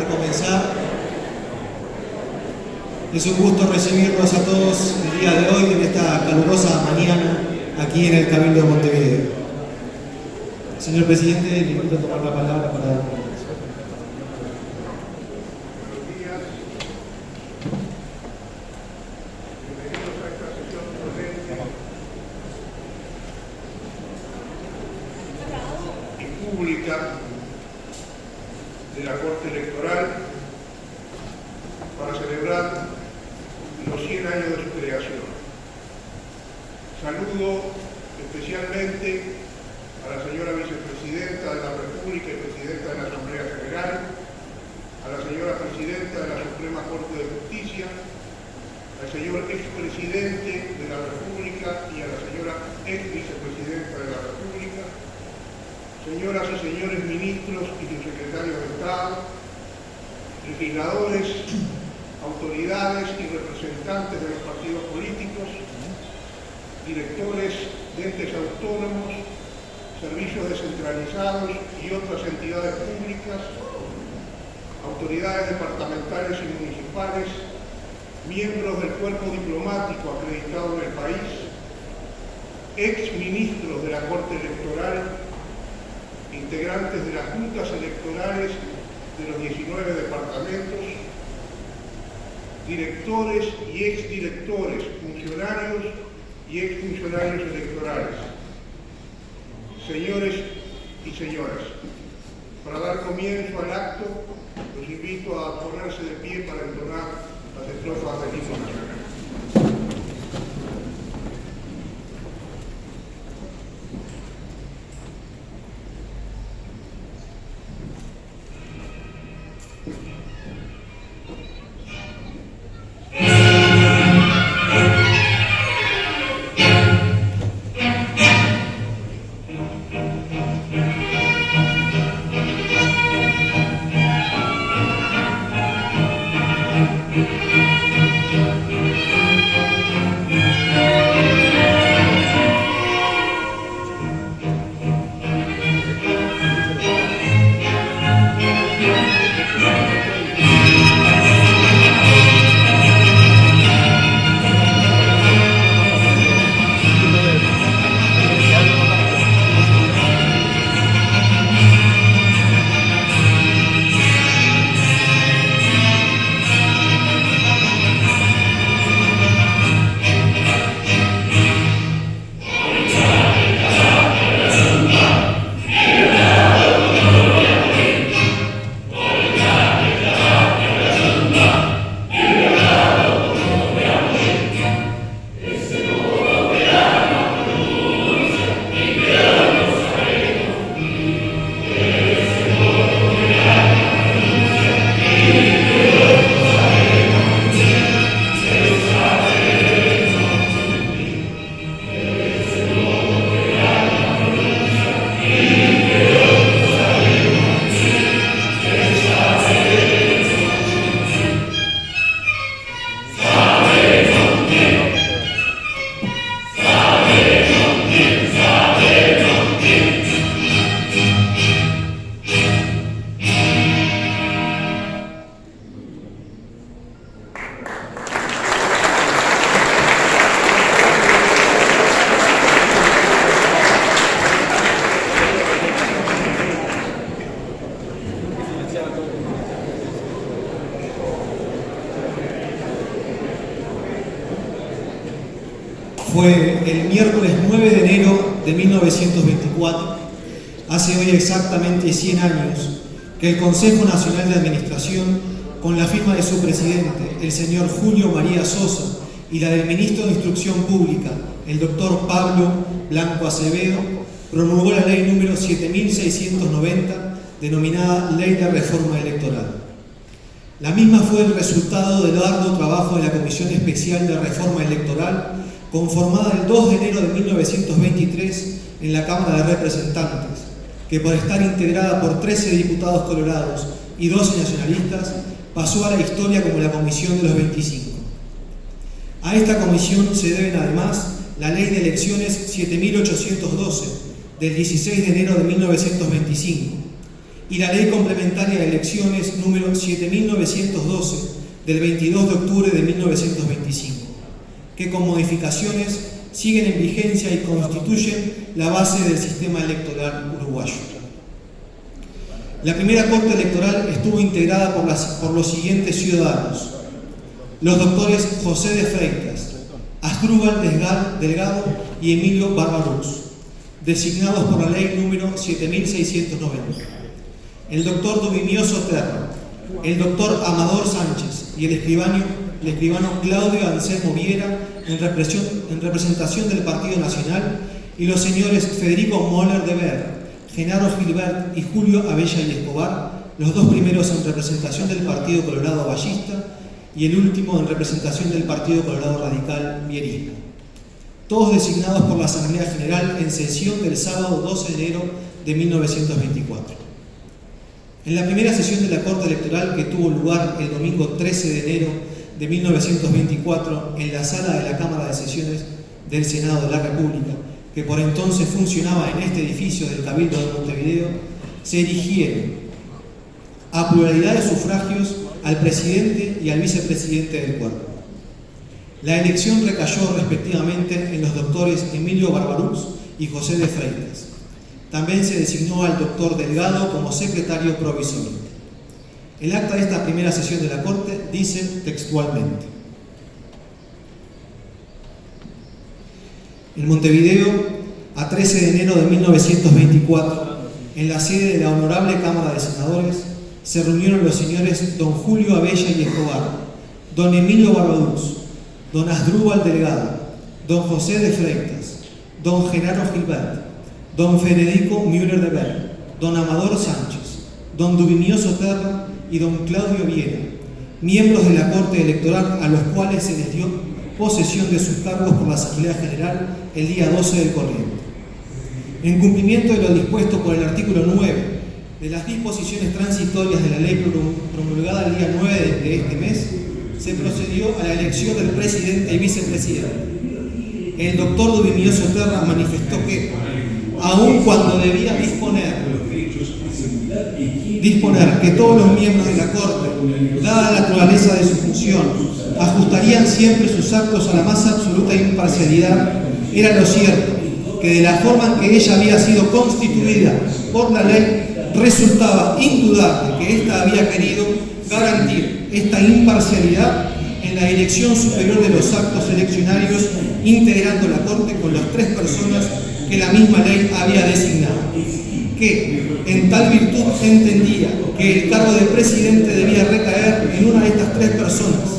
comenzar. Es un gusto recibirlos a todos el día de hoy, en esta calurosa mañana, aquí en el Cabildo de Montevideo. Señor Presidente, le invito a tomar la palabra para dar un pública de la Corte Electoral para celebrar los 100 años de su creación. Saludo especialmente a la señora Vicepresidenta de la República y Presidenta de la Asamblea General, a la señora Presidenta de la Suprema Corte de Justicia, al señor expresidente de la República y a la señora exvicepresidenta de la República, señoras y señores ministros y subsecretarios de Estado, legisladores, autoridades y representantes de los partidos políticos, directores de entes autónomos, servicios descentralizados y otras entidades públicas, autoridades departamentales y municipales, miembros del cuerpo diplomático acreditado en el país, exministros de la Corte Electoral, integrantes de las juntas electorales de los 19 departamentos, directores y exdirectores, funcionarios y exfuncionarios electorales, señores y señoras. Para dar comienzo al acto, los invito a ponerse de pie para entonar las estrofas del himno nacional. Fue el miércoles 9 de enero de 1924, hace hoy exactamente 100 años, que el Consejo Nacional de Administración, con la firma de su presidente, el señor Julio María Sosa, y la del ministro de Instrucción Pública, el doctor Pablo Blanco Acevedo, promulgó la ley número 7690, denominada Ley de Reforma Electoral. La misma fue el resultado del arduo trabajo de la Comisión Especial de Reforma Electoral, conformada el 2 de enero de 1923 en la Cámara de Representantes, que por estar integrada por 13 diputados colorados y 12 nacionalistas, pasó a la historia como la Comisión de los 25. A esta comisión se deben además la Ley de Elecciones 7812 del 16 de enero de 1925, y la Ley Complementaria de Elecciones número 7912 del 22 de octubre de 1925, que con modificaciones siguen en vigencia y constituyen la base del sistema electoral uruguayo. La primera Corte Electoral estuvo integrada por los siguientes ciudadanos: los doctores José de Freitas, Asdrúbal Delgado y Emilio Barbarux, designados por la ley número 7690, el doctor Dubimioso Terra, el doctor Amador Sánchez y el escribano Claudio Anselmo Viera en representación del Partido Nacional, y los señores Federico Moller de Ver, Genaro Gilbert y Julio Abella y Escobar, los dos primeros en representación del Partido Colorado Ballista y el último en representación del Partido Colorado Radical Vierismo, todos designados por la Asamblea General en sesión del sábado 12 de enero de 1924. En la primera sesión de la Corte Electoral, que tuvo lugar el domingo 13 de enero de 1924 en la sala de la Cámara de Sesiones del Senado de la República, que por entonces funcionaba en este edificio del Cabildo de Montevideo, se eligieron a pluralidad de sufragios al presidente y al vicepresidente del cuerpo. La elección recayó respectivamente en los doctores Emilio Barbarux y José de Freitas. También se designó al doctor Delgado como secretario provisorio. El acta de esta primera sesión de la Corte dice textualmente: en Montevideo, a 13 de enero de 1924, en la sede de la Honorable Cámara de Senadores, se reunieron los señores don Julio Abella y Escobar, don Emilio Barbarux, don Asdrúbal Delgado, don José de Freitas, don Genaro Gilbert, don Federico Müller de Ver, don Amador Sánchez, don Dubimioso Terra y don Claudio Viera, miembros de la Corte Electoral, a los cuales se les dio posesión de sus cargos por la Asamblea General el día 12 del corriente. En cumplimiento de lo dispuesto por el artículo 9 de las disposiciones transitorias de la ley promulgada el día 9 de este mes, se procedió a la elección del presidente y vicepresidente. El doctor Dubimioso Terra manifestó que, aun cuando debía disponer que todos los miembros de la Corte, dada la naturaleza de su función, ajustarían siempre sus actos a la más absoluta imparcialidad, era lo cierto que de la forma en que ella había sido constituida por la ley, resultaba indudable que ésta había querido garantir esta imparcialidad en la dirección superior de los actos eleccionarios, integrando la Corte con las 3 personas que la misma ley había designado, que en tal virtud entendía que el cargo de presidente debía recaer en una de estas 3 personas,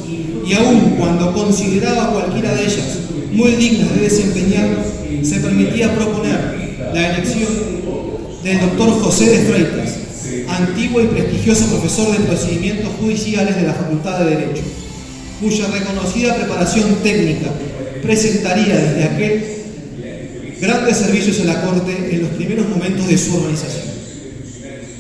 y aun cuando consideraba cualquiera de ellas muy dignas de desempeñarlo, se permitía proponer la elección del doctor José de Freitas, antiguo y prestigioso profesor de procedimientos judiciales de la Facultad de Derecho, cuya reconocida preparación técnica presentaría desde aquel grandes servicios a la Corte en los primeros momentos de su organización.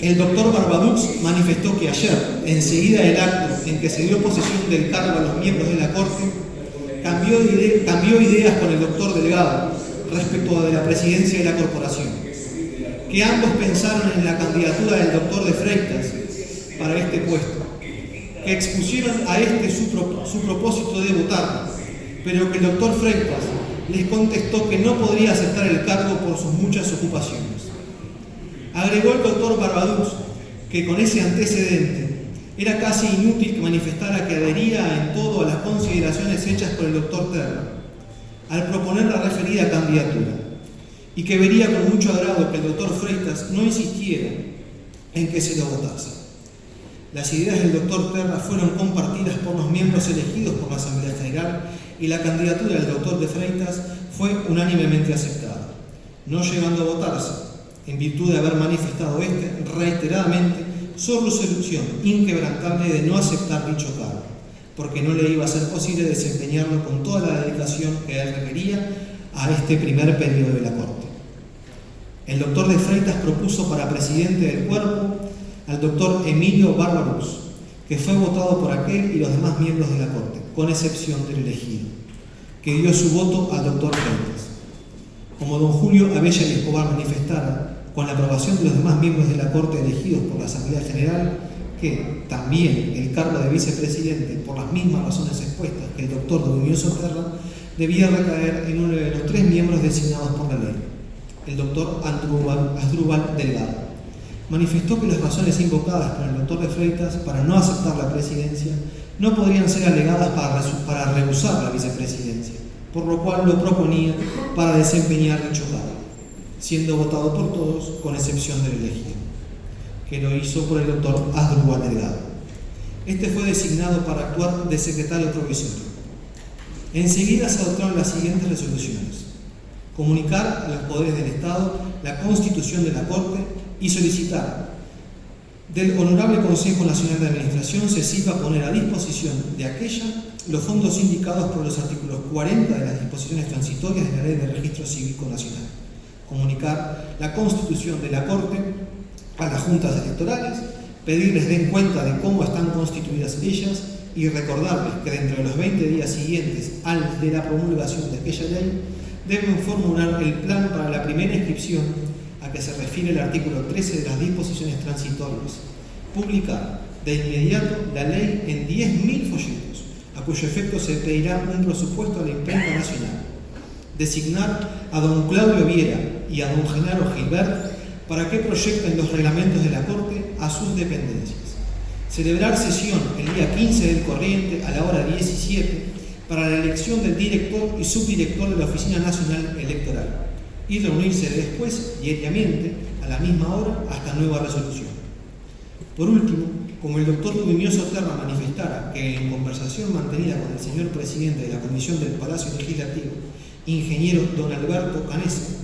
El doctor Barbarux manifestó que ayer, enseguida del acto en que se dio posesión del cargo a los miembros de la Corte, cambió ideas con el doctor Delgado respecto de la presidencia de la corporación, que ambos pensaron en la candidatura del doctor de Freitas para este puesto, que expusieron a este su propósito de votar, pero que el doctor Freitas les contestó que no podría aceptar el cargo por sus muchas ocupaciones. Agregó el doctor Barbarux que con ese antecedente era casi inútil que manifestara que adhería en todo a las consideraciones hechas por el doctor Terra al proponer la referida candidatura, y que vería con mucho agrado que el doctor Freitas no insistiera en que se lo votase. Las ideas del doctor Terra fueron compartidas por los miembros elegidos por la Asamblea General, y la candidatura del doctor de Freitas fue unánimemente aceptada, no llegando a votarse, en virtud de haber manifestado reiteradamente su resolución inquebrantable de no aceptar dicho cargo, porque no le iba a ser posible desempeñarlo con toda la dedicación que él requería a este primer periodo de la Corte. El doctor de Freitas propuso para presidente del cuerpo al doctor Emilio Barbarux, que fue votado por aquel y los demás miembros de la Corte, con excepción del elegido, que dio su voto al doctor Freitas. Como don Julio Abella y Escobar manifestara, con la aprobación de los demás miembros de la Corte elegidos por la Asamblea General, que también el cargo de vicepresidente, por las mismas razones expuestas que el doctor Dubinio Soterra, debía recaer en uno de los 3 miembros designados por la ley, el doctor Asdrúbal Delgado. Manifestó que las razones invocadas por el doctor de Freitas para no aceptar la presidencia no podrían ser alegadas para rehusar la vicepresidencia, por lo cual lo proponía para desempeñar dicho cargo, siendo votado por todos, con excepción del elegido, que lo hizo por el doctor Asdrúbal Delgado. Este fue designado para actuar de secretario provisorio. Enseguida se adoptaron las siguientes resoluciones: comunicar a los poderes del Estado la constitución de la Corte y solicitar del Honorable Consejo Nacional de Administración se sirva poner a disposición de aquella los fondos indicados por los artículos 40 de las disposiciones transitorias de la Ley de Registro Cívico Nacional. Comunicar la constitución de la Corte a las juntas electorales, pedirles den cuenta de cómo están constituidas ellas y recordarles que dentro de los 20 días siguientes al de la promulgación de aquella ley deben formular el plan para la primera inscripción a que se refiere el artículo 13 de las disposiciones transitorias, publicar de inmediato la ley en 10.000 folletos, a cuyo efecto se pedirá un presupuesto a la imprenta nacional, designar a don Claudio Viera y a don Genaro Gilbert para que proyecten los reglamentos de la Corte a sus dependencias, celebrar sesión el día 15 del corriente a la hora 17 para la elección del director y subdirector de la Oficina Nacional Electoral y reunirse después, diariamente, a la misma hora, hasta nueva resolución. Por último, como el doctor Dubinio Soterra manifestara que en conversación mantenida con el señor presidente de la Comisión del Palacio Legislativo, ingeniero don Alberto Canese,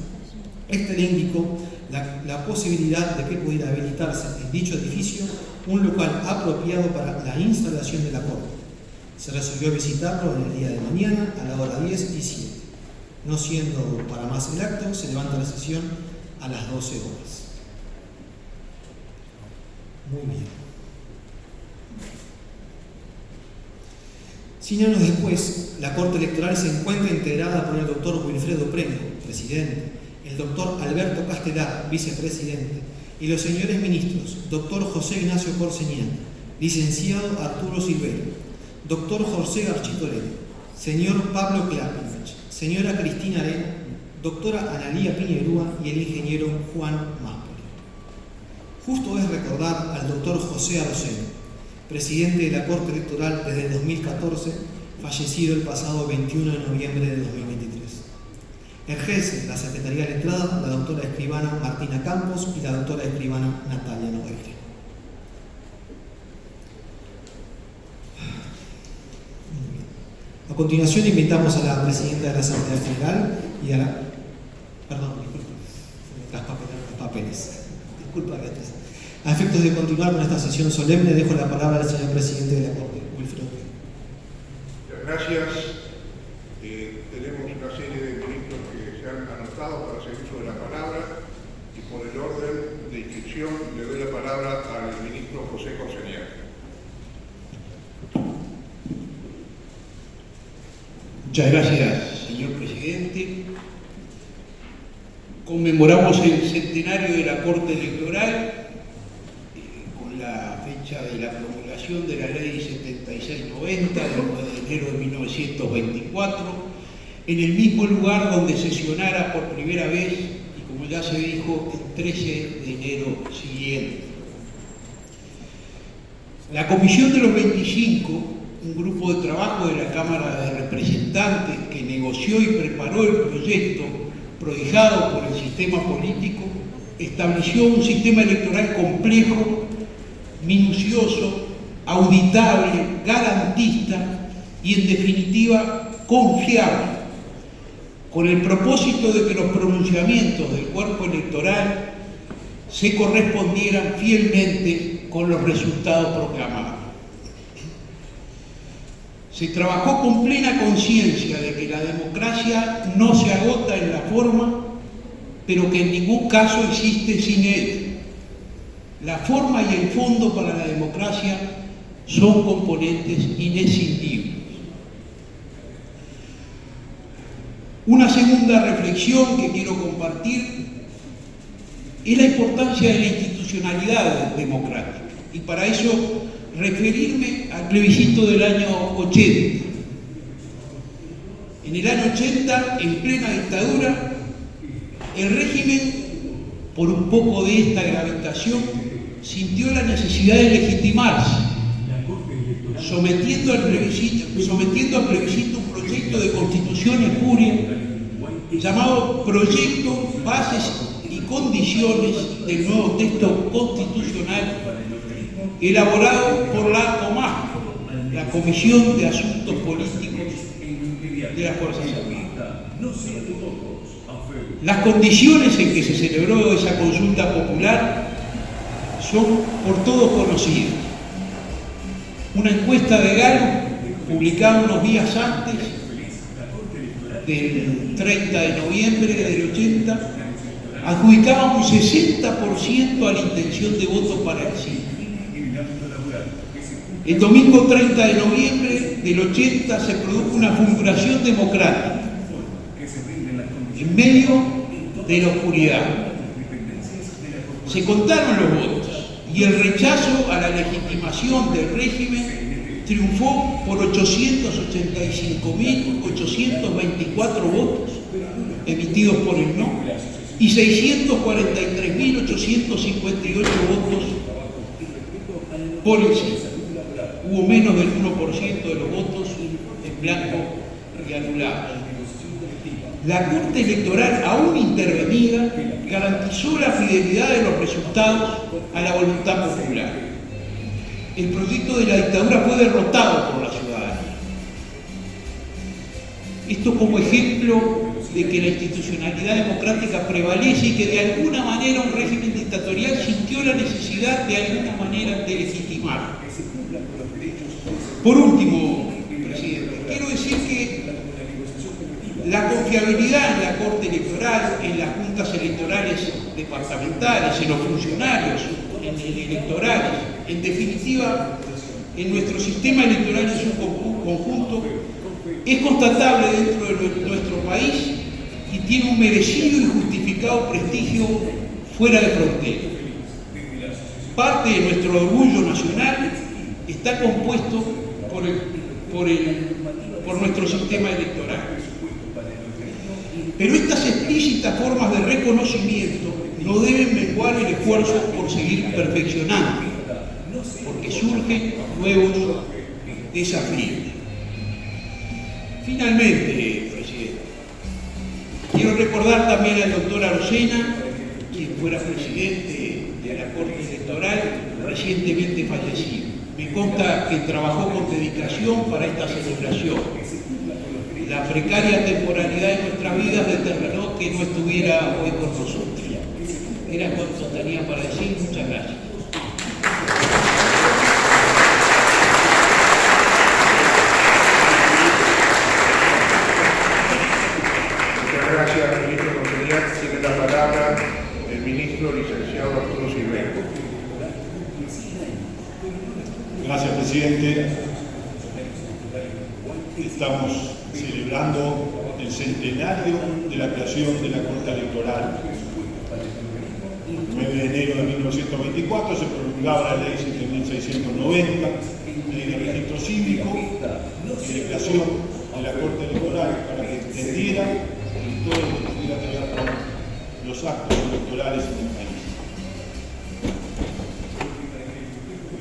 este le indicó la posibilidad de que pudiera habilitarse en dicho edificio un local apropiado para la instalación de la Corte. Se resolvió visitarlo en el día de mañana a la hora 10 y 7. No siendo para más el acto, se levanta la sesión a las 12 horas. Muy bien. 100 años después, la Corte Electoral se encuentra integrada por el doctor Wilfredo Premio, presidente, el doctor Alberto Castelar, vicepresidente, y los señores ministros, doctor José Ignacio Corseñán, licenciado Arturo Silverio, doctor José Garchitorelli, señor Pablo Klapinovich, señora Cristina Arena, doctora Analía Piñerúa y el ingeniero Juan Mápoli. Justo es recordar al doctor José Arocena, presidente de la Corte Electoral desde el 2014, fallecido el pasado 21 de noviembre de 2023. Ejerce la Secretaría Letrada la doctora escribana Martina Campos y la doctora escribana Natalia Nogueira. A continuación invitamos a la presidenta de la Asamblea General y a la... Perdón, disculpe, los papeles. Disculpa, Beatriz. A efectos de continuar con esta sesión solemne, dejo la palabra al señor presidente de la Corte, Wilfredo. Muchas gracias. Tenemos una serie de ministros que se han anotado para hacer uso de la palabra y por el orden de inscripción le doy la palabra al ministro José Corseñán. Muchas gracias, señor presidente. Conmemoramos el centenario de la Corte Electoral con la fecha de la promulgación de la Ley 7690 del 9 de enero de 1924, en el mismo lugar donde sesionara por primera vez, y como ya se dijo, el 13 de enero siguiente. La Comisión de los 25, un grupo de trabajo de la Cámara de Representantes que negoció y preparó el proyecto prohijado por el sistema político, estableció un sistema electoral complejo, minucioso, auditable, garantista y, en definitiva, confiable, con el propósito de que los pronunciamientos del cuerpo electoral se correspondieran fielmente con los resultados proclamados. Se trabajó con plena conciencia de que la democracia no se agota en la forma, pero que en ningún caso existe sin ella. La forma y el fondo para la democracia son componentes inescindibles. Una segunda reflexión que quiero compartir es la importancia de la institucionalidad democrática. Y para eso referirme al plebiscito del año 80. En el año 80, en plena dictadura, el régimen, por un poco de esta gravitación, sintió la necesidad de legitimarse, sometiendo al plebiscito un proyecto de constitución espuria llamado Proyecto Bases y Condiciones del nuevo texto constitucional, elaborado por la COMAC, la Comisión de Asuntos Políticos de las Fuerzas Armadas. Las condiciones en que se celebró esa consulta popular son por todos conocidas. Una encuesta de Gallup, publicada unos días antes del 30 de noviembre del 80, adjudicaba un 60% a la intención de voto para el sí. El domingo 30 de noviembre del 80 se produjo una fulguración democrática en medio de la oscuridad. Se contaron los votos y el rechazo a la legitimación del régimen triunfó por 885.824 votos emitidos por el no y 643.858 votos por el sí. Hubo menos del 1% de los votos en blanco y anulados. La Corte Electoral, aún intervenida, garantizó la fidelidad de los resultados a la voluntad popular. El proyecto de la dictadura fue derrotado por la ciudadanía. Esto como ejemplo de que la institucionalidad democrática prevalece y que de alguna manera un régimen dictatorial sintió la necesidad de alguna manera de legitimar. Por último, presidente, quiero decir que la confiabilidad en la Corte Electoral, en las juntas electorales departamentales, en los funcionarios electorales, en definitiva, en nuestro sistema electoral en su conjunto, es constatable dentro de nuestro país y tiene un merecido y justificado prestigio fuera de frontera. Parte de nuestro orgullo nacional está compuesto por nuestro sistema electoral. Pero estas explícitas formas de reconocimiento no deben menguar el esfuerzo por seguir perfeccionando, porque surgen nuevos desafíos. Finalmente, presidente, quiero recordar también al doctor Arocena, quien fuera presidente de la Corte Electoral, recientemente fallecido. Me consta que trabajó con dedicación para esta celebración. La precaria temporalidad de nuestras vidas determinó que no estuviera hoy con nosotros. Era cuanto tenía para decir. Muchas gracias. Muchas gracias, ministro Conselier. Tiene la palabra el ministro licenciado Arturo Silverio. Gracias, presidente. Estamos celebrando el centenario de la creación de la Corte Electoral. El 9 de enero de 1924 se promulgaba la Ley 7.690, Ley de Registro Cívico y de creación de la Corte Electoral para que extendiera y todo lo que tuviera que ver con los actos electorales en el país.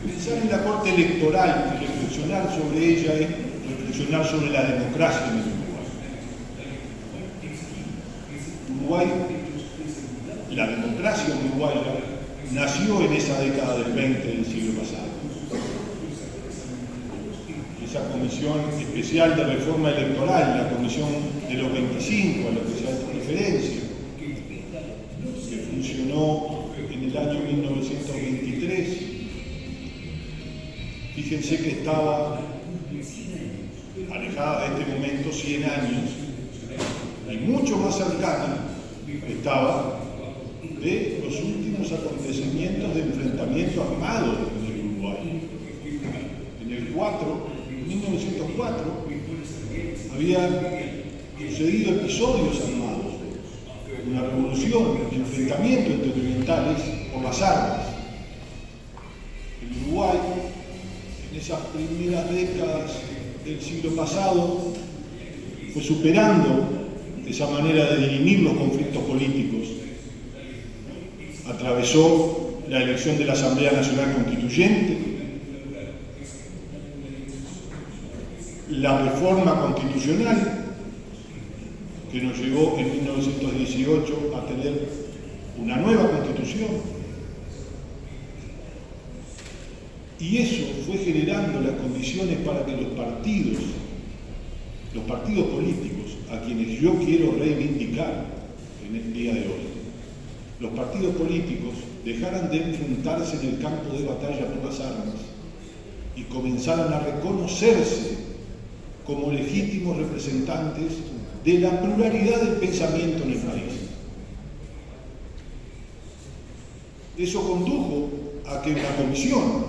Pensar en la Corte Electoral y reflexionar sobre ella es reflexionar sobre la democracia en el Uruguay. La democracia uruguaya nació en esa década del 20 del siglo pasado. Esa comisión especial de reforma electoral, la comisión de los 25, a la que se hace referencia, que funcionó en el año 1923, fíjense que estaba alejada de este momento 100 años y mucho más cercana estaba de los últimos acontecimientos de enfrentamiento armado en el Uruguay. En el 1904 había sucedido episodios armados, como una revolución de enfrentamiento entre orientales por las armas. El Uruguay, en esas primeras décadas del siglo pasado, fue superando esa manera de dirimir los conflictos políticos. Atravesó la elección de la Asamblea Nacional Constituyente, la reforma constitucional, que nos llevó en 1918 a tener una nueva constitución. Y eso fue generando las condiciones para que los partidos políticos, a quienes yo quiero reivindicar en el día de hoy, los partidos políticos dejaran de enfrentarse en el campo de batalla por las armas y comenzaran a reconocerse como legítimos representantes de la pluralidad del pensamiento en el país. Eso condujo a que una comisión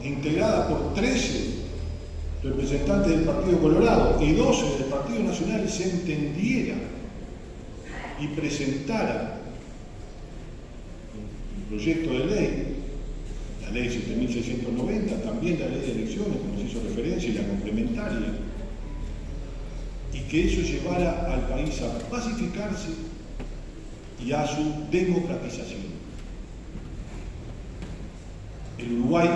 integrada por 13 representantes del Partido Colorado y 12 del Partido Nacional se entendiera y presentara un proyecto de ley, la ley 7.690, también la ley de elecciones, como se hizo referencia, y la complementaria, y que eso llevara al país a pacificarse y a su democratización. El Uruguay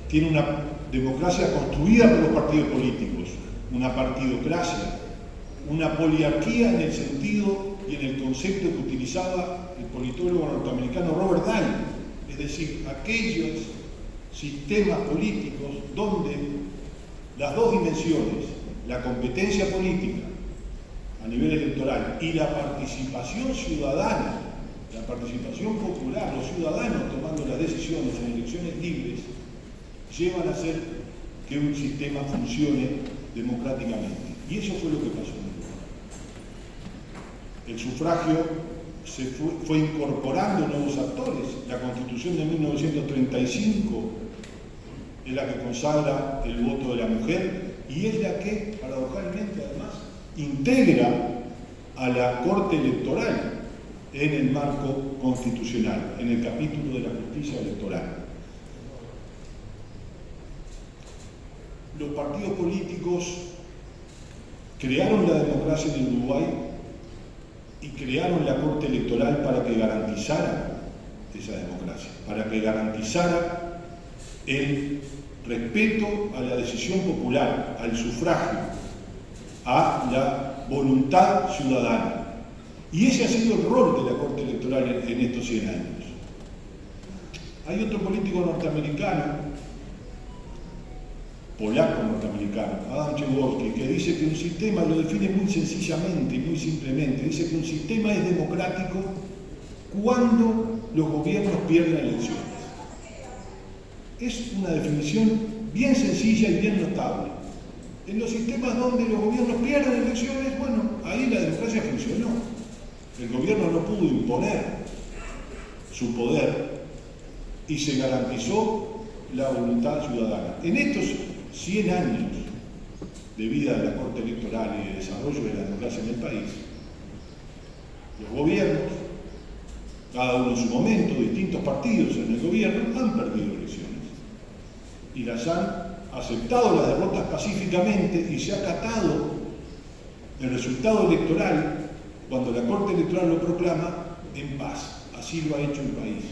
tiene una democracia construida por los partidos políticos, una partidocracia, una poliarquía en el sentido y en el concepto que utilizaba el politólogo norteamericano Robert Dahl, es decir, aquellos sistemas políticos donde las dos dimensiones, la competencia política a nivel electoral y la participación ciudadana, la participación popular, los ciudadanos tomando las decisiones en elecciones libres, llevan a hacer que un sistema funcione democráticamente. Y eso fue lo que pasó en Uruguay. El sufragio se fue incorporando nuevos actores. La Constitución de 1935 es la que consagra el voto de la mujer y es la que, paradojalmente además, integra a la Corte Electoral en el marco constitucional, en el capítulo de la justicia electoral. Los partidos políticos crearon la democracia en Uruguay y crearon la Corte Electoral para que garantizara esa democracia, para que garantizara el respeto a la decisión popular, al sufragio, a la voluntad ciudadana. Y ese ha sido el rol de la Corte Electoral en estos 100 años. Hay otro político norteamericano, polaco norteamericano, Adam Przeworski, que dice que un sistema, lo define muy sencillamente y muy simplemente, dice que un sistema es democrático cuando los gobiernos pierden elecciones. Es una definición bien sencilla y bien notable. En los sistemas donde los gobiernos pierden elecciones, bueno, ahí la democracia funcionó. El gobierno no pudo imponer su poder y se garantizó la voluntad ciudadana. En estos 100 años de vida de la Corte Electoral y de desarrollo de la democracia en el país, los gobiernos, cada uno en su momento, distintos partidos en el gobierno, han perdido elecciones y las han aceptado las derrotas pacíficamente y se ha acatado el resultado electoral cuando la Corte Electoral lo proclama en paz. Así lo ha hecho el país.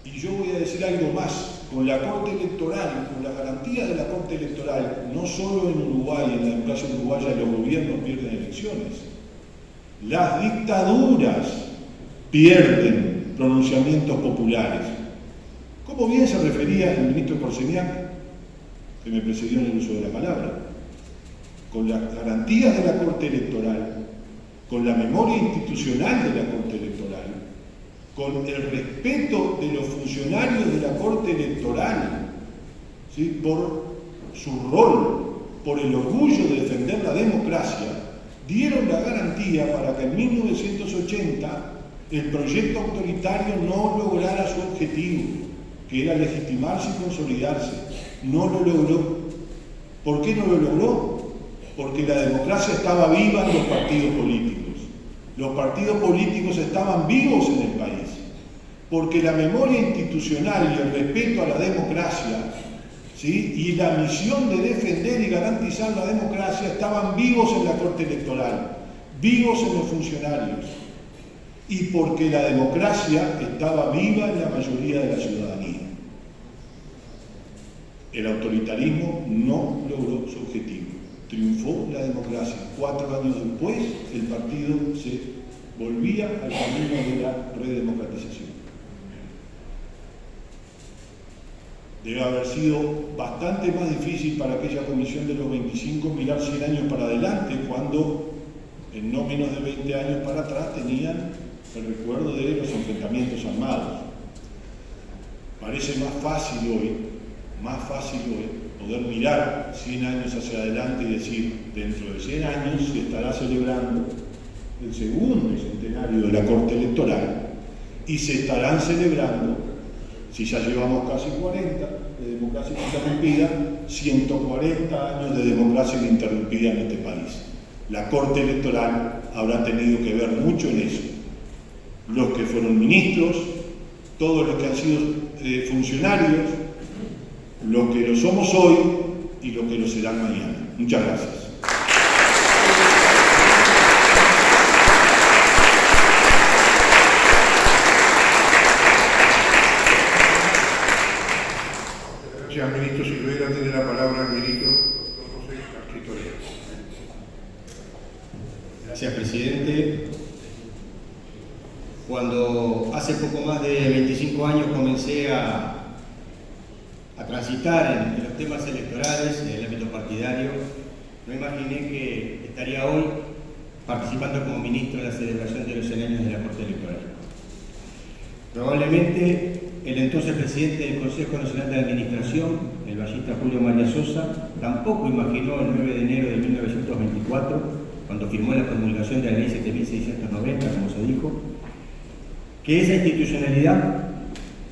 Y yo voy a decir algo más. Con la Corte Electoral, con las garantías de la Corte Electoral, no solo en Uruguay, en la democracia uruguaya, los gobiernos pierden elecciones. Las dictaduras pierden pronunciamientos populares. Como bien se refería el ministro Corseñac, que me precedió en el uso de la palabra, con las garantías de la Corte Electoral, con la memoria institucional de la Corte Electoral, con el respeto de los funcionarios de la Corte Electoral, ¿sí?, por su rol, por el orgullo de defender la democracia, dieron la garantía para que en 1980 el proyecto autoritario no lograra su objetivo, que era legitimarse y consolidarse. No lo logró. ¿Por qué no lo logró? Porque la democracia estaba viva en los partidos políticos. los partidos políticos estaban vivos en el país, porque la memoria institucional y el respeto a la democracia, ¿sí?, y la misión de defender y garantizar la democracia estaban vivos en la Corte Electoral, vivos en los funcionarios, y porque la democracia estaba viva en la mayoría de la ciudadanía. El autoritarismo no logró su objetivo. Triunfó la democracia. 4 años después, el partido se volvía al camino de la redemocratización. Debe haber sido bastante más difícil para aquella comisión de los 25 mirar 100 años para adelante, cuando en no menos de 20 años para atrás tenían el recuerdo de los enfrentamientos armados. Parece más fácil hoy poder mirar 100 años hacia adelante y decir, dentro de 100 años se estará celebrando el segundo centenario de la Corte Electoral y se estarán celebrando, si ya llevamos casi 40 de democracia ininterrumpida, 140 años de democracia ininterrumpida en este país. La Corte Electoral habrá tenido que ver mucho en eso. Los que fueron ministros, todos los que han sido funcionarios, los que lo somos hoy y los que lo serán mañana. Muchas gracias. Gracias, ministro Silvera. Tiene la palabra el ministro José Casquitoria. Gracias, presidente. Cuando hace poco más de 25 años comencé a transitar en los temas electorales, en el ámbito partidario, no imaginé que estaría hoy participando como ministro en la celebración de los 100 años de la Corte Electoral. Probablemente el entonces presidente del Consejo Nacional de Administración, el vallista Julio María Sosa, tampoco imaginó el 9 de enero de 1924, cuando firmó la promulgación de la Ley 7690, como se dijo, que esa institucionalidad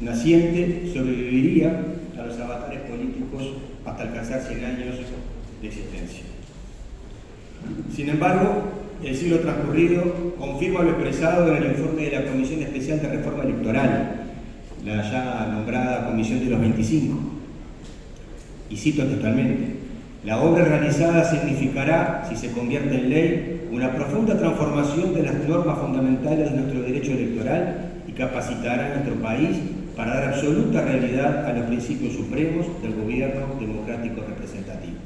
naciente sobreviviría a los avatares políticos hasta alcanzar 100 años de existencia. Sin embargo, el siglo transcurrido confirma lo expresado en el informe de la Comisión Especial de Reforma Electoral, la ya nombrada Comisión de los 25. Y cito textualmente: la obra realizada significará, si se convierte en ley, una profunda transformación de las normas fundamentales de nuestro derecho electoral y capacitará a nuestro país para dar absoluta realidad a los principios supremos del gobierno democrático representativo.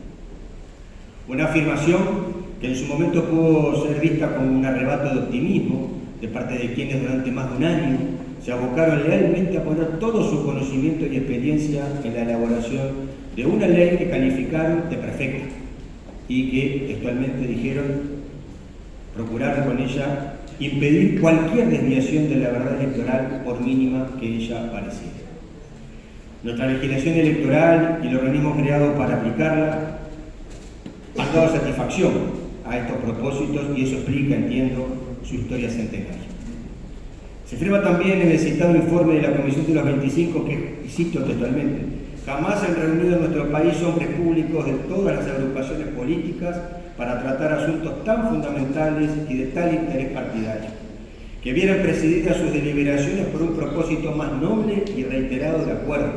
Una afirmación que en su momento pudo ser vista como un arrebato de optimismo de parte de quienes durante más de un año se abocaron lealmente a poner todo su conocimiento y experiencia en la elaboración de una ley que calificaron de perfecta y que textualmente dijeron procuraron con ella impedir cualquier desviación de la verdad electoral por mínima que ella pareciera. Nuestra legislación electoral y el organismo creado para aplicarla han dado satisfacción a estos propósitos y eso explica, entiendo, su historia centenaria. Se afirma también en el citado informe de la Comisión de los 25 que, y cito textualmente, jamás se han reunido en nuestro país hombres públicos de todas las agrupaciones políticas para tratar asuntos tan fundamentales y de tal interés partidario, que vieran presididas sus deliberaciones por un propósito más noble y reiterado de acuerdo,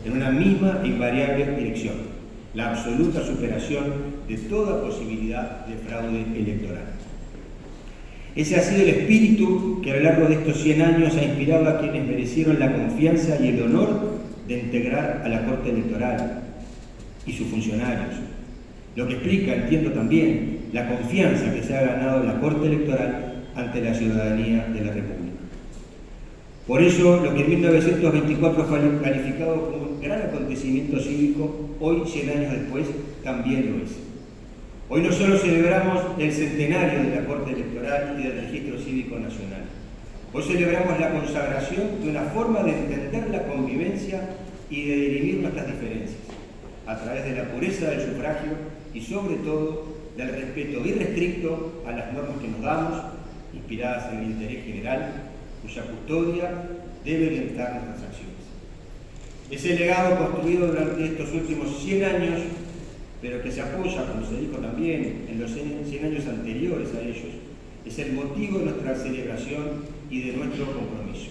en una misma e invariable dirección, la absoluta superación de toda posibilidad de fraude electoral. Ese ha sido el espíritu que a lo largo de estos 100 años ha inspirado a quienes merecieron la confianza y el honor de integrar a la Corte Electoral y sus funcionarios, lo que explica, entiendo también, la confianza que se ha ganado la Corte Electoral ante la ciudadanía de la República. Por eso, lo que en 1924 fue calificado como un gran acontecimiento cívico, hoy, 100 años después, también lo es. Hoy no solo celebramos el centenario de la Corte Electoral y del Registro Cívico Nacional, hoy celebramos la consagración de una forma de entender la convivencia y de dirimir nuestras diferencias, a través de la pureza del sufragio y sobre todo del respeto irrestricto a las normas que nos damos, inspiradas en el interés general, cuya custodia debe orientar nuestras acciones. Ese legado construido durante estos últimos 100 años, pero que se apoya, como se dijo también, en los 100 años anteriores a ellos, es el motivo de nuestra celebración y de nuestro compromiso.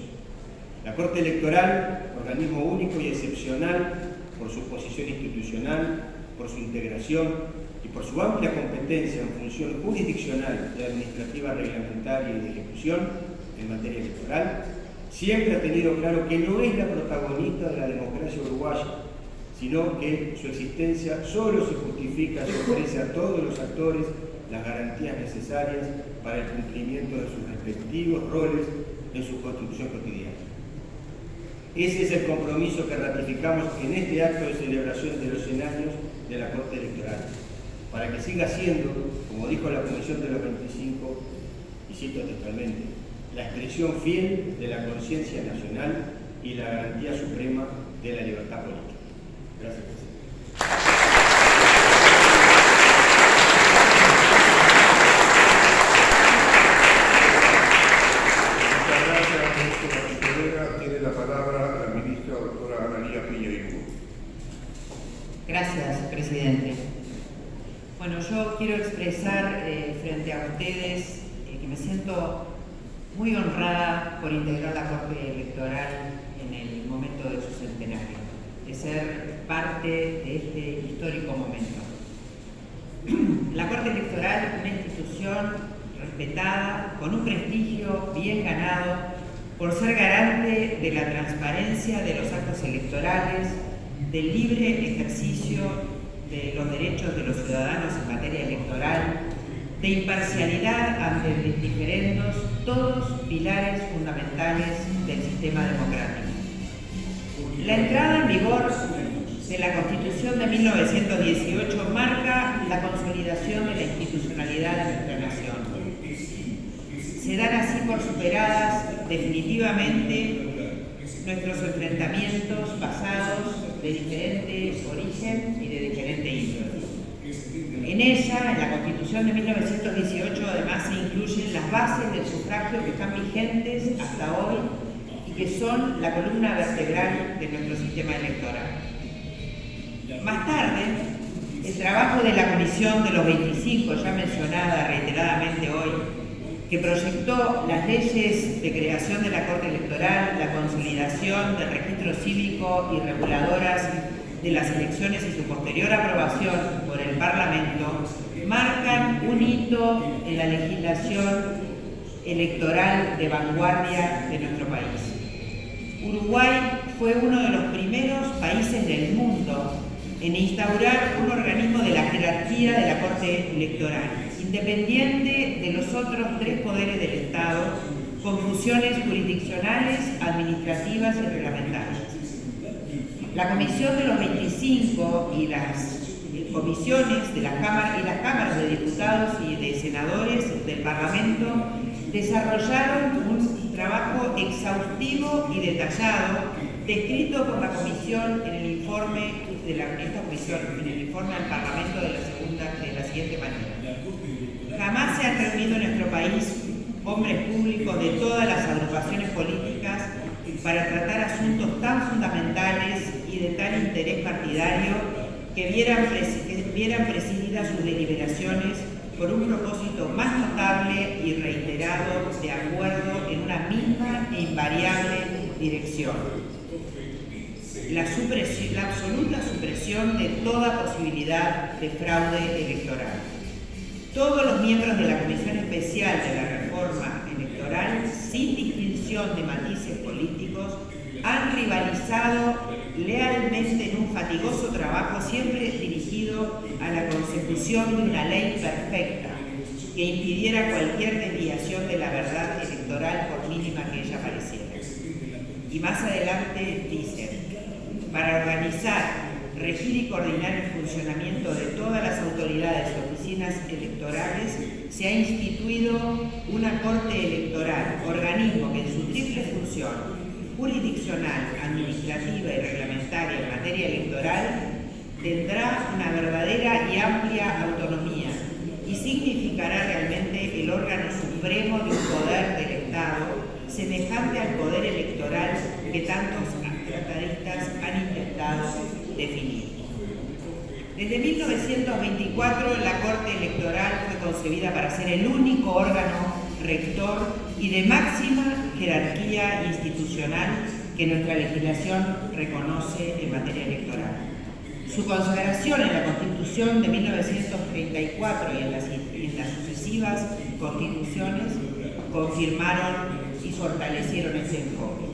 La Corte Electoral, organismo único y excepcional por su posición institucional, por su integración y por su amplia competencia en función jurisdiccional y administrativa reglamentaria y de ejecución en materia electoral, siempre ha tenido claro que no es la protagonista de la democracia uruguaya, sino que su existencia solo se justifica si ofrece a todos los actores las garantías necesarias para el cumplimiento de sus respectivos roles en su constitución cotidiana. Ese es el compromiso que ratificamos en este acto de celebración de los 100 años de la Corte Electoral, para que siga siendo, como dijo la Comisión de los 25, y cito textualmente, la expresión fiel de la conciencia nacional y la garantía suprema de la libertad política. Gracias, presidente. Muchas gracias, ministro Martínez. Tiene la palabra la ministra doctora Analía Piña Irigoyen. Gracias, presidente. Bueno, yo quiero expresar frente a ustedes que me siento muy honrada por integrar la Corte Electoral en el momento de su centenario, de ser parte de este histórico momento. La Corte Electoral, una institución respetada, con un prestigio bien ganado, por ser garante de la transparencia de los actos electorales, del libre ejercicio de los derechos de los ciudadanos en materia electoral, de imparcialidad ante diferendos, todos pilares fundamentales del sistema democrático. La entrada en vigor de la Constitución de 1918 marca la consolidación de la institucionalidad de nuestra nación. Se dan así por superadas definitivamente nuestros enfrentamientos basados de diferente origen y de diferente índole. En ella, en la Constitución de 1918, además se incluyen las bases del sufragio que están vigentes hasta hoy y que son la columna vertebral de nuestro sistema electoral. Más tarde, el trabajo de la Comisión de los 25, ya mencionada reiteradamente hoy, que proyectó las leyes de creación de la Corte Electoral, la consolidación del registro cívico y reguladoras de las elecciones y su posterior aprobación por el Parlamento, marcan un hito en la legislación electoral de vanguardia de nuestro país. Uruguay fue uno de los primeros países del mundo en instaurar un organismo de la jerarquía de la Corte Electoral, independiente de los otros tres poderes del Estado, con funciones jurisdiccionales, administrativas y reglamentarias. La Comisión de los 25 y las comisiones de las cámaras de diputados y de senadores del Parlamento desarrollaron un trabajo exhaustivo y detallado, descrito por la Comisión en el informe al Parlamento de la siguiente manera. Jamás se han reunido en nuestro país hombres públicos de todas las agrupaciones políticas para tratar asuntos tan fundamentales y de tal interés partidario que vieran presididas sus deliberaciones por un propósito más notable y reiterado de acuerdo en una misma e invariable dirección: la absoluta supresión de toda posibilidad de fraude electoral. Todos los miembros de la Comisión Especial de la Reforma Electoral, sin distinción de matices políticos, han rivalizado lealmente en un fatigoso trabajo siempre dirigido a la consecución de una ley perfecta que impidiera cualquier desviación de la verdad electoral por mínima que ella pareciera. Y más adelante dicen: para organizar, regir y coordinar el funcionamiento de todas las autoridades y oficinas electorales, se ha instituido una Corte Electoral, organismo que en su triple función, jurisdiccional, administrativa y reglamentaria en materia electoral, tendrá una verdadera y amplia autonomía y significará realmente el órgano supremo de un poder del Estado, semejante al poder electoral que tantos tratadistas han intentado definir. Desde 1924 la Corte Electoral fue concebida para ser el único órgano rector y de máxima jerarquía institucional que nuestra legislación reconoce en materia electoral. Su consagración en la Constitución de 1934 y en las sucesivas constituciones confirmaron y fortalecieron este enfoque.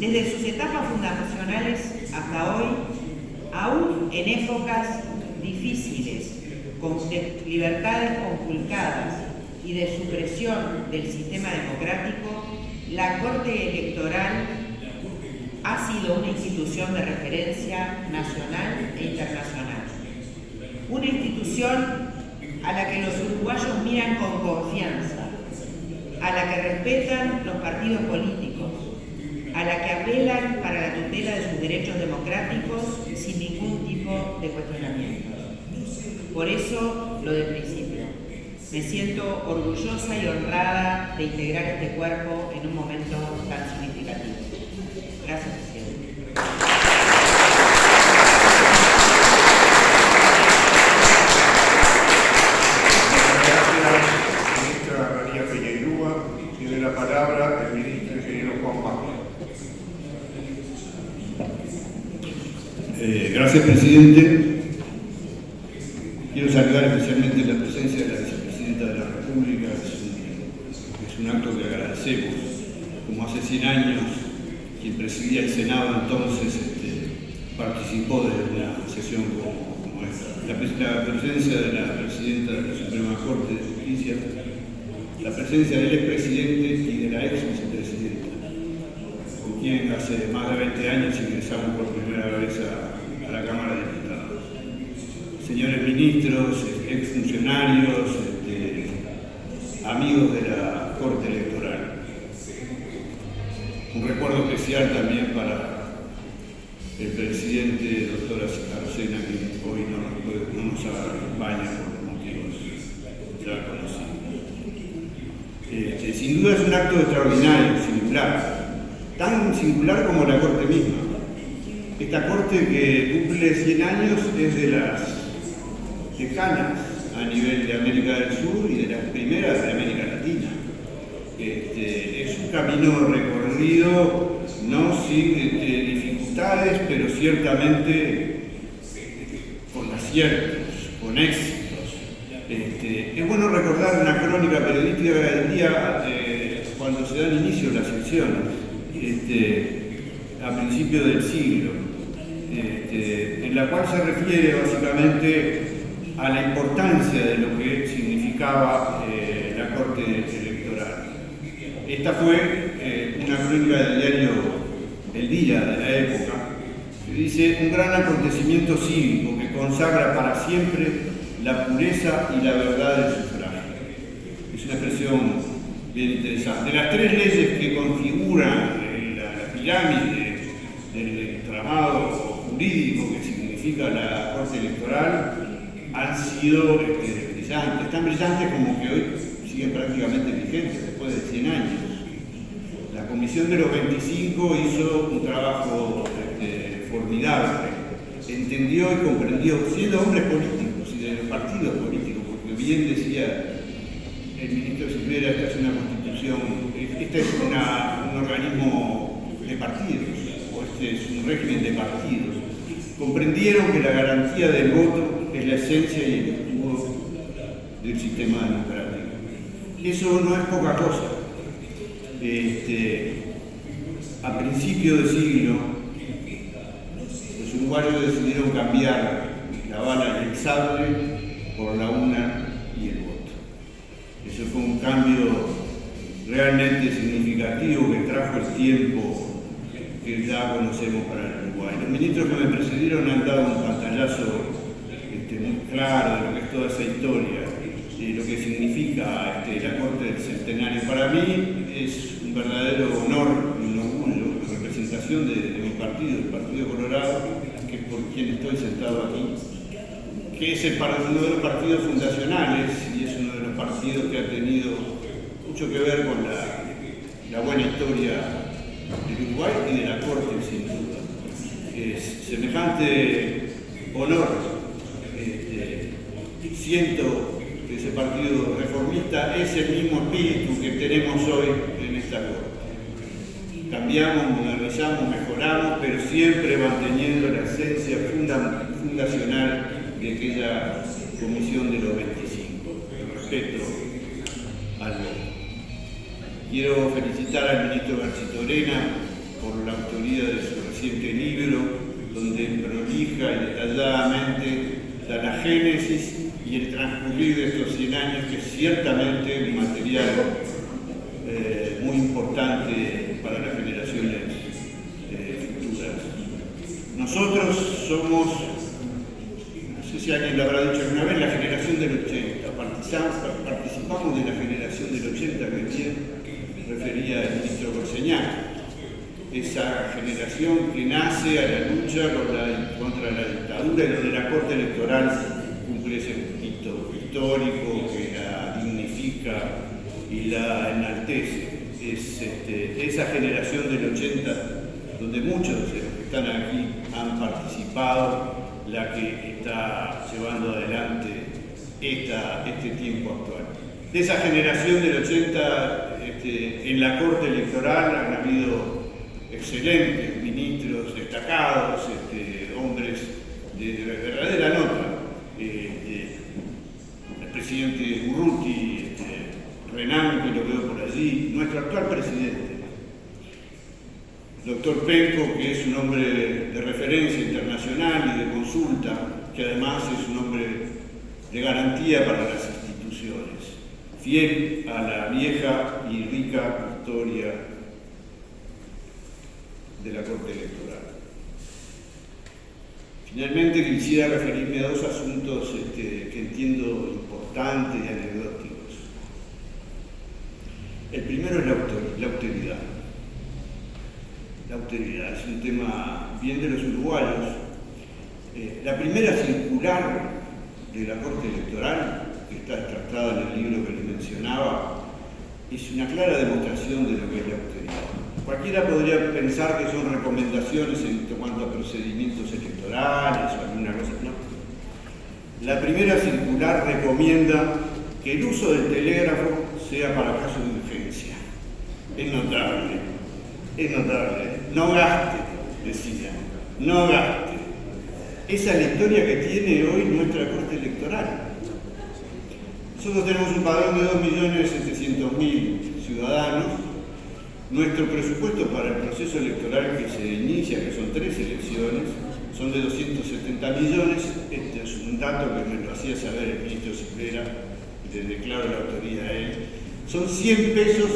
Desde sus etapas fundacionales hasta hoy, aún en épocas difíciles, de libertades conculcadas y de supresión del sistema democrático, la Corte Electoral ha sido una institución de referencia nacional e internacional. Una institución a la que los uruguayos miran con confianza, a la que respetan los partidos políticos, a la que apelan para la tutela de sus derechos democráticos sin ningún tipo de cuestionamientos. Por eso, lo del principio, me siento orgullosa y honrada de integrar este cuerpo en un momento tan significativo. Gracias, presidente. Gracias, ministra María Peñairúa. Tiene la palabra el ministro ingeniero Juan Pablo. Gracias, presidente. Quiero saludar especialmente la presencia de la vicepresidenta de la República. Es un acto que agradecemos. Como hace 100 años, quien presidía el Senado entonces participó de una sesión como esta. La presencia de la presidenta de la Suprema Corte de Justicia, la presencia del expresidente y de la ex vicepresidenta, con quien hace más de 20 años ingresamos por primera vez a la Cámara de Diputados. Señores ministros, exfuncionarios, amigos de la Corte Electoral. Un recuerdo especial también para el presidente, doctor Arocena, que hoy no nos acompaña por los motivos ya conocidos. Sin duda es un acto extraordinario, singular, tan singular como la Corte misma. Esta Corte que cumple 100 años es de las decanas a nivel de América del Sur y de las primeras de América Latina. Es un camino recorrido no sin dificultades, pero ciertamente con aciertos, con éxitos. Es bueno recordar una crónica periodística del día cuando se dan inicio las elecciones, a principios del siglo, en la cual se refiere básicamente a la importancia de lo que significaba la Corte Electoral. Esta fue una crónica del diario El Día de la época, que dice: un gran acontecimiento cívico que consagra para siempre la pureza y la verdad del sufragio. Es una expresión bien interesante. De las 3 leyes que configuran la pirámide del entramado jurídico que significa la Corte Electoral, han sido brillantes, tan brillantes como que hoy siguen prácticamente vigentes después de 100 años. La Comisión de los 25 hizo un trabajo formidable, entendió y comprendió, siendo hombres políticos y de los partidos políticos, porque bien decía el ministro Silvera, esta es una constitución, este es un organismo de partidos, o este es un régimen de partidos. Comprendieron que la garantía del voto es la esencia y el escudo del sistema democrático. Eso no es poca cosa. A principios de siglo, los uruguayos decidieron cambiar la bala y el sable por la urna y el voto. Eso fue un cambio realmente significativo que trajo el tiempo que ya conocemos para el Uruguay. Los ministros que me precedieron han dado un pantallazo muy claro de lo que es toda esa historia, de lo que significa la Corte del Centenario. Para mí es un verdadero honor y un orgullo, la representación de mi partido, el Partido Colorado, que es por quien estoy sentado aquí, que es uno de los partidos fundacionales y es uno de los partidos que ha tenido mucho que ver con la buena historia del Uruguay y de la Corte, sin duda. Semejante honor siento que ese partido reformista es el mismo espíritu que tenemos hoy en esta Corte. Cambiamos, modernizamos, mejoramos, pero siempre manteniendo la esencia fundacional de aquella comisión de los 25, el respeto al voto. Quiero felicitar al ministro Garchitorena por la autoría de su reciente libro, donde prolija y detalladamente da la génesis y el transcurrir de estos 100 años, que es ciertamente un material muy importante para las generaciones futuras. Nosotros somos, no sé si alguien lo habrá dicho alguna vez, la generación del 80. Participamos de la generación del 80 que bien refería el ministro Corseñán. Esa generación que nace a la lucha contra la dictadura y donde la Corte Electoral cumple ese hito histórico que la dignifica y la enaltece. Es esa generación del 80, donde muchos de los que están aquí han participado, la que está llevando adelante este tiempo actual. De esa generación del 80, en la Corte Electoral han habido excelentes ministros destacados, hombres de verdadera nota. El presidente Urruti, Renan, que lo veo por allí, nuestro actual presidente, doctor Penco, que es un hombre de referencia internacional y de consulta, que además es un hombre de garantía para las instituciones, fiel a la vieja y rica historia de la Corte Electoral. Finalmente quisiera referirme a dos asuntos que entiendo importantes y anecdóticos. El primero es la austeridad. La austeridad es un tema bien de los uruguayos. La primera circular de la Corte Electoral, que está extractada en el libro que les mencionaba, es una clara demostración de lo que es la austeridad. Cualquiera podría pensar que son recomendaciones en cuanto a procedimientos electorales o alguna cosa, no. La primera circular recomienda que el uso del telégrafo sea para casos de urgencia. Es notable. No gaste, decía, no gaste. Esa es la historia que tiene hoy nuestra Corte Electoral. Nosotros tenemos un padrón de 2.700.000 ciudadanos. Nuestro presupuesto para el proceso electoral que se inicia, que son 3 elecciones, son de 270 millones. Este es un dato que me lo hacía saber el ministro Ciplera, y le declaro la autoría a él. Son 100 pesos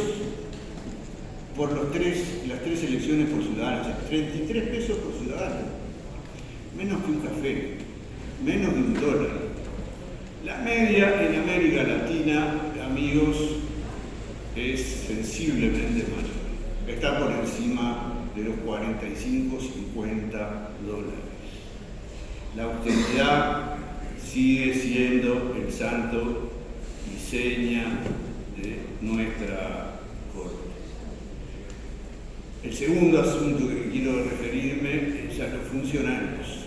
por las 3 elecciones por ciudadano, o sea, 33 pesos por ciudadano. Menos que un café, menos de $1. La media en América Latina, amigos, es sensiblemente mayor. Está por encima de los 45, $50. La austeridad sigue siendo el santo y seña de nuestra Corte. El segundo asunto que quiero referirme es a los funcionarios.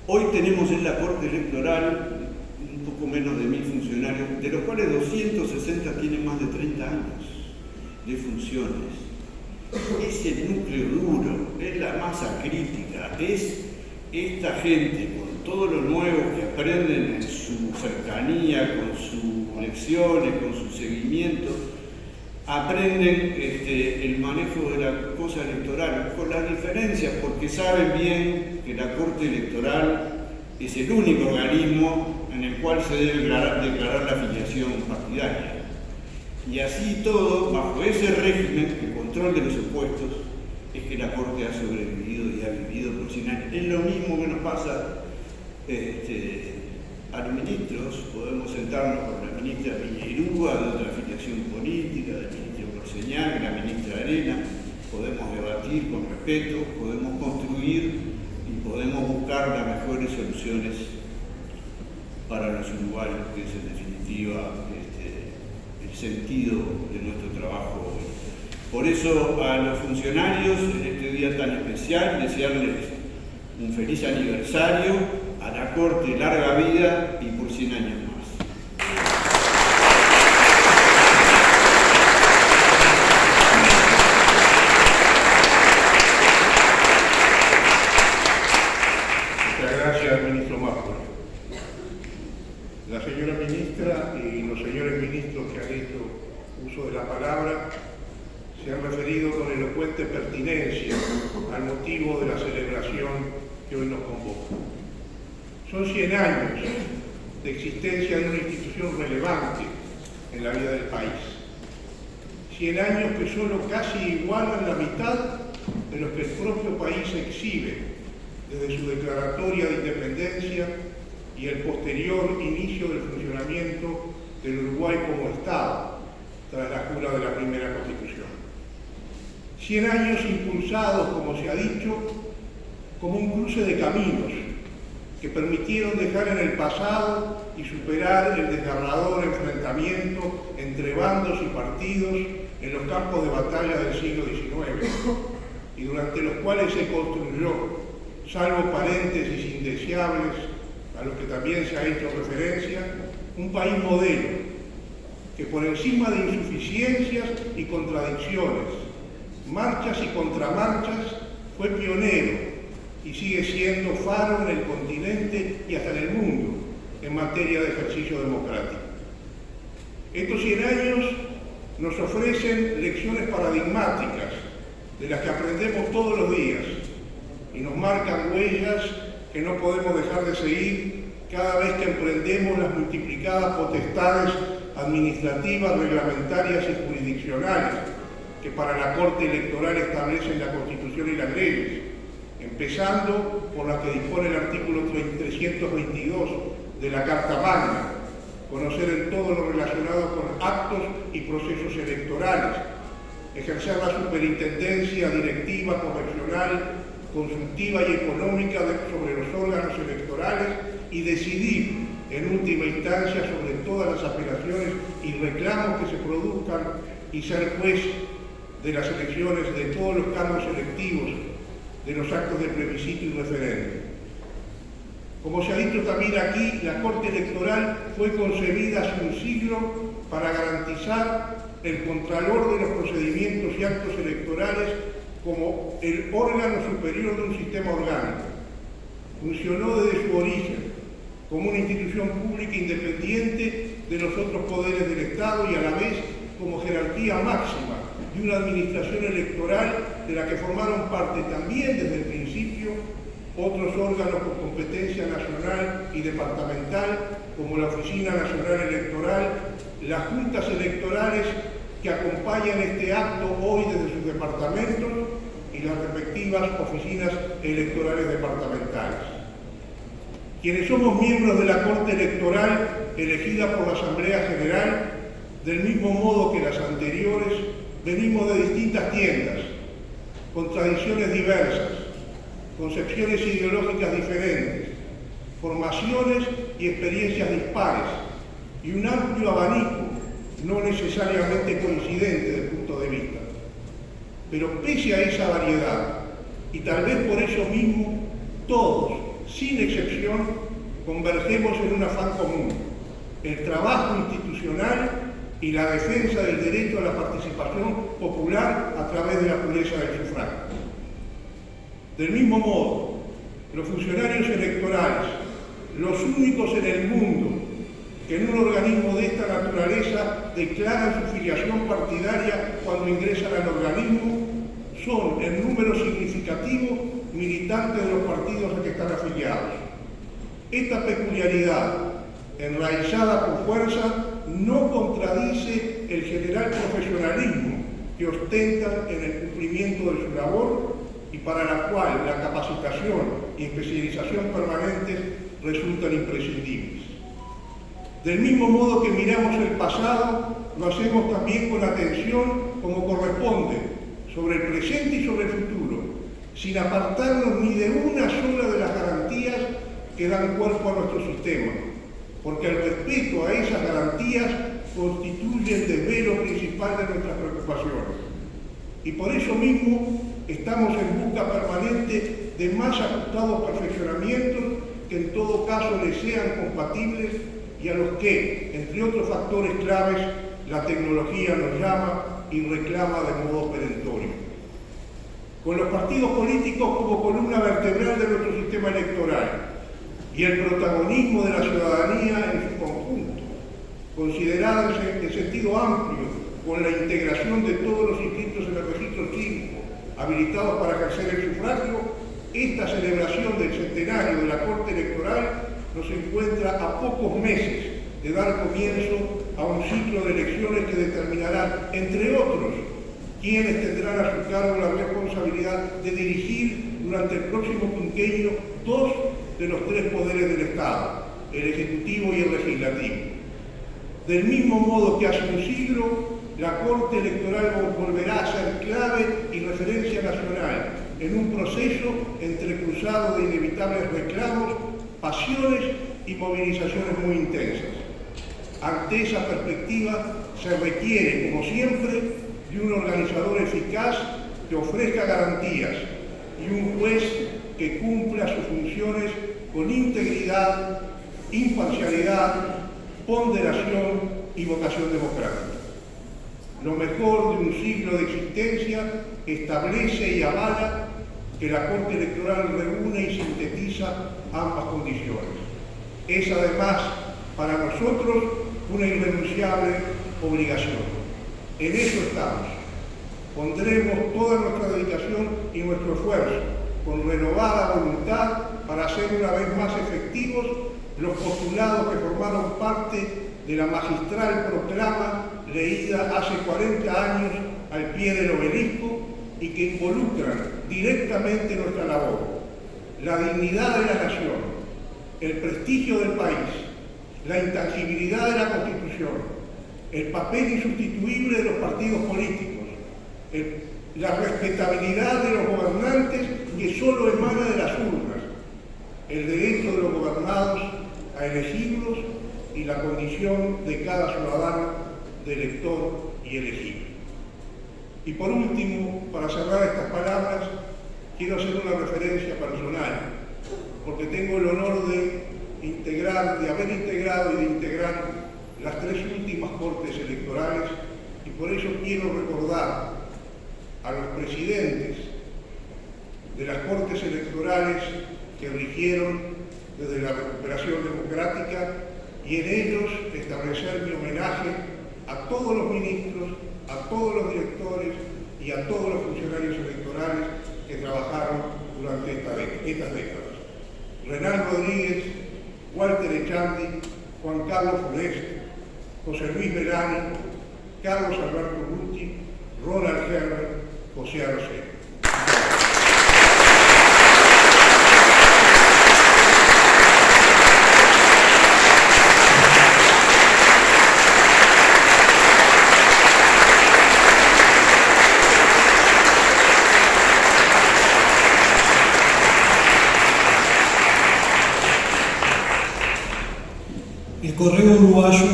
Hoy tenemos en la Corte Electoral un poco menos de 1.000 funcionarios, de los cuales 260 tienen más de 30 años de funciones. Es el núcleo duro, es la masa crítica, es esta gente con todo lo nuevo que aprenden en su cercanía, con sus lecciones, con su seguimiento, aprenden el manejo de la cosa electoral, con las diferencias, porque saben bien que la Corte Electoral es el único organismo en el cual se debe declarar la afiliación partidaria. Y así todo, bajo ese régimen, el control de los opuestos, es que la Corte ha sobrevivido y ha vivido por 100 años. Es lo mismo que nos pasa a los ministros. Podemos sentarnos con la ministra Piñeirúa, de otra afiliación política, del ministro Corseñán, de la ministra Arena. Podemos debatir con respeto, podemos construir y podemos buscar las mejores soluciones para los uruguayos, que es en definitiva el sentido de nuestro trabajo hoy. Por eso a los funcionarios en este día tan especial desearles un feliz aniversario, a la Corte larga vida y por 100 años más. Muchas gracias, ministro Márquez. La señora ministra y los señores ministros que han hecho uso de la palabra se han referido con elocuente pertinencia al motivo de la celebración que hoy nos convoca. Son 100 años de existencia de una institución relevante en la vida del país. 100 años que solo casi igualan la mitad de los que el propio país exhibe desde su declaratoria de independencia y el posterior inicio del funcionamiento del Uruguay como Estado, tras la jura de la primera Constitución. 100 años impulsados, como se ha dicho, como un cruce de caminos que permitieron dejar en el pasado y superar el desgarrador enfrentamiento entre bandos y partidos en los campos de batalla del siglo XIX, y durante los cuales se construyó, salvo paréntesis indeseables a los que también se ha hecho referencia, un país modelo que por encima de insuficiencias y contradicciones, marchas y contramarchas, fue pionero y sigue siendo faro en el continente y hasta en el mundo en materia de ejercicio democrático. Estos 100 años nos ofrecen lecciones paradigmáticas de las que aprendemos todos los días y nos marcan huellas que no podemos dejar de seguir cada vez que emprendemos las multiplicadas potestades administrativas, reglamentarias y jurisdiccionales que para la Corte Electoral establecen la Constitución y las leyes, empezando por las que dispone el artículo 322 de la Carta Magna, conocer en todo lo relacionado con actos y procesos electorales, ejercer la superintendencia directiva, correccional, consultiva y económica sobre los órganos electorales y decidir en última instancia sobre todas las apelaciones y reclamos que se produzcan y ser juez de las elecciones de todos los cargos electivos, de los actos de plebiscito y referéndum. Como se ha dicho también aquí, la Corte Electoral fue concebida hace un siglo para garantizar el contralor de los procedimientos y actos electorales como el órgano superior de un sistema orgánico. Funcionó desde su origen como una institución pública independiente de los otros poderes del Estado y a la vez como jerarquía máxima de una administración electoral de la que formaron parte también desde el principio otros órganos con competencia nacional y departamental, como la Oficina Nacional Electoral, las juntas electorales que acompañan este acto hoy desde sus departamentos y las respectivas oficinas electorales departamentales. Quienes somos miembros de la Corte Electoral elegida por la Asamblea General, del mismo modo que las anteriores, venimos de distintas tiendas, con tradiciones diversas, concepciones ideológicas diferentes, formaciones y experiencias dispares, y un amplio abanico no necesariamente coincidente desde el punto de vista. Pero pese a esa variedad, y tal vez por eso mismo, todos, sin excepción, convergemos en un afán común: el trabajo institucional y la defensa del derecho a la participación popular a través de la pureza del sufragio. Del mismo modo, los funcionarios electorales, los únicos en el mundo que en un organismo de esta naturaleza declaran su filiación partidaria cuando ingresan al organismo, son en número significativo militantes de los partidos a que están afiliados. Esta peculiaridad, enraizada por fuerza, no contradice el general profesionalismo que ostentan en el cumplimiento de su labor y para la cual la capacitación y especialización permanentes resultan imprescindibles. Del mismo modo que miramos el pasado, lo hacemos también con atención como corresponde, sobre el presente y sobre el futuro, sin apartarnos ni de una sola de las garantías que dan cuerpo a nuestro sistema, porque el respeto a esas garantías constituye el desvelo principal de nuestras preocupaciones. Y por eso mismo estamos en busca permanente de más ajustados perfeccionamientos que en todo caso les sean compatibles y a los que, entre otros factores claves, la tecnología nos llama y reclama de modo perentorio. Con los partidos políticos como columna vertebral de nuestro sistema electoral y el protagonismo de la ciudadanía en su conjunto, considerado en sentido amplio con la integración de todos los inscritos en el registro cívico habilitados para ejercer el sufragio, esta celebración del centenario de la Corte Electoral nos encuentra a pocos meses de dar comienzo a un ciclo de elecciones que determinarán, entre otros, quienes tendrán a su cargo la responsabilidad de dirigir durante el próximo quinquenio 2 de los 3 poderes del Estado, el Ejecutivo y el Legislativo. Del mismo modo que hace un siglo, la Corte Electoral volverá a ser clave y referencia nacional en un proceso entrecruzado de inevitables reclamos, pasiones y movilizaciones muy intensas. Ante esa perspectiva se requiere, como siempre, de un organizador eficaz que ofrezca garantías y un juez que cumpla sus funciones con integridad, imparcialidad, ponderación y vocación democrática. Lo mejor de un siglo de existencia establece y avala que la Corte Electoral reúne y sintetiza ambas condiciones. Es además para nosotros una irrenunciable obligación. En eso estamos. Pondremos toda nuestra dedicación y nuestro esfuerzo con renovada voluntad para hacer una vez más efectivos los postulados que formaron parte de la magistral proclama leída hace 40 años al pie del obelisco y que involucran directamente nuestra labor, la dignidad de la nación, el prestigio del país, la intangibilidad de la Constitución, el papel insustituible de los partidos políticos, la respetabilidad de los gobernantes que solo emana de las urnas, el derecho de los gobernados a elegirlos y la condición de cada ciudadano de elector y elegible. Y por último, para cerrar estas palabras, quiero hacer una referencia personal, porque tengo el honor de haber integrado y de integrar las 3 últimas cortes electorales, y por eso quiero recordar a los presidentes de las cortes electorales que rigieron desde la recuperación democrática y en ellos establecer mi homenaje a todos los ministros, a todos los directores y a todos los funcionarios electorales que trabajaron durante estas décadas. Renal Rodríguez, Walter Echandi, Juan Carlos Forest, José Luis Melani, Carlos Alberto Guti, Ronald Herbert, José Arocena. El correo uruguayo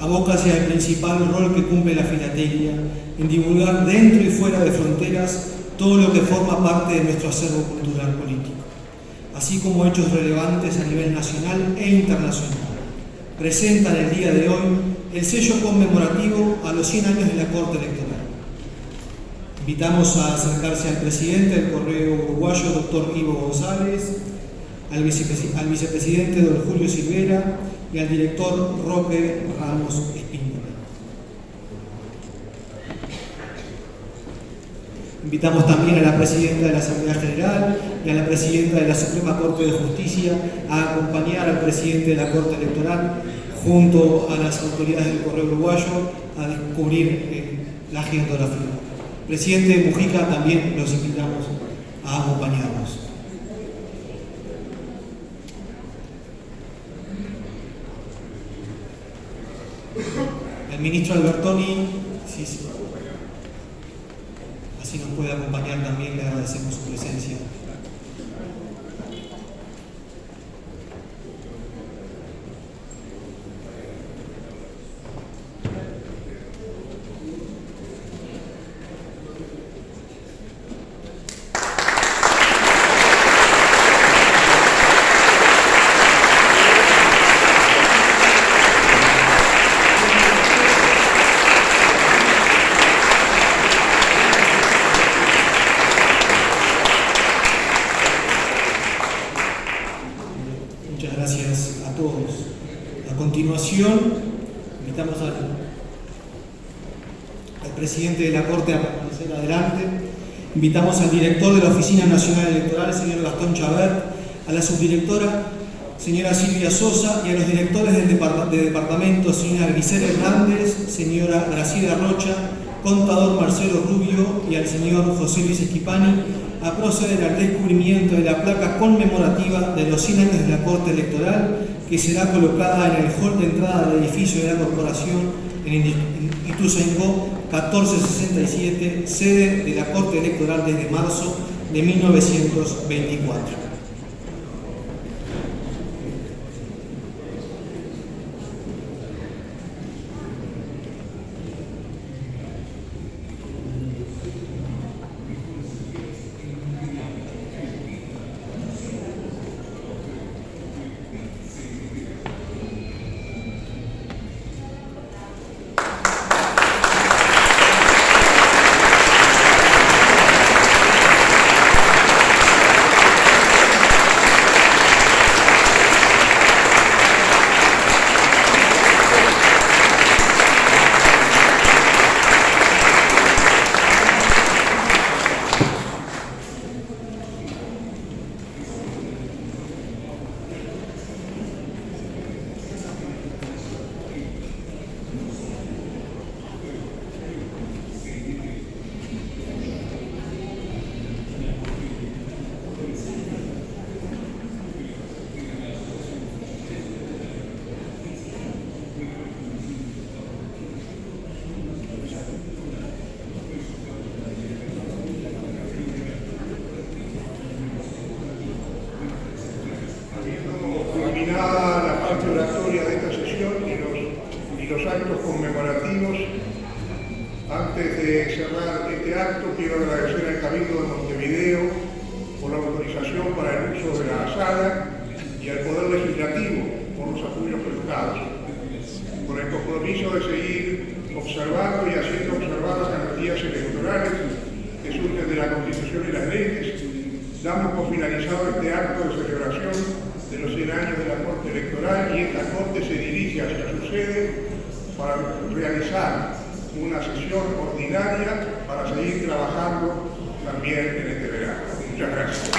aboca hacia el principal rol que cumple la filatelia en divulgar dentro y fuera de fronteras todo lo que forma parte de nuestro acervo cultural político, así como hechos relevantes a nivel nacional e internacional. Presentan el día de hoy el sello conmemorativo a los 100 años de la Corte Electoral. Invitamos a acercarse al presidente del correo uruguayo, doctor Ivo González, al vicepresidente don Julio Silvera y al director Roque Ramos Espíndola. Invitamos también a la presidenta de la Asamblea General y a la presidenta de la Suprema Corte de Justicia a acompañar al presidente de la Corte Electoral junto a las autoridades del correo uruguayo a descubrir la geografía. Presidente Mujica, también los invitamos a acompañarnos. El ministro Albertoni, sí, así nos puede acompañar también, le agradecemos su presencia. Muchas gracias a todos. A continuación, invitamos al presidente de la Corte a permanecer adelante. Invitamos al director de la Oficina Nacional Electoral, señor Gastón Chabert, a la subdirectora, señora Silvia Sosa, y a los directores de departamento, señora Grisela Hernández, señora Graciela Rocha, contador Marcelo Rubio y al señor José Luis Esquipani, a proceder al descubrimiento de la placa conmemorativa de los 100 años de la Corte Electoral, que será colocada en el hall de entrada del edificio de la Corporación en Ituzaingó 1467, sede de la Corte Electoral desde marzo de 1924. Terminada la parte oratoria de esta sesión y los actos conmemorativos, antes de cerrar este acto, quiero agradecer al Cabildo de Montevideo por la autorización para el uso de la sala y al Poder Legislativo por los apoyos prestados, con el compromiso de seguir observando y haciendo observar las garantías electorales que surgen de la Constitución y las leyes. Damos por finalizado este acto de celebración de los 100 años de la Corte Electoral, y esta Corte se dirige hacia su sede para realizar una sesión ordinaria para seguir trabajando también en este verano. Muchas gracias.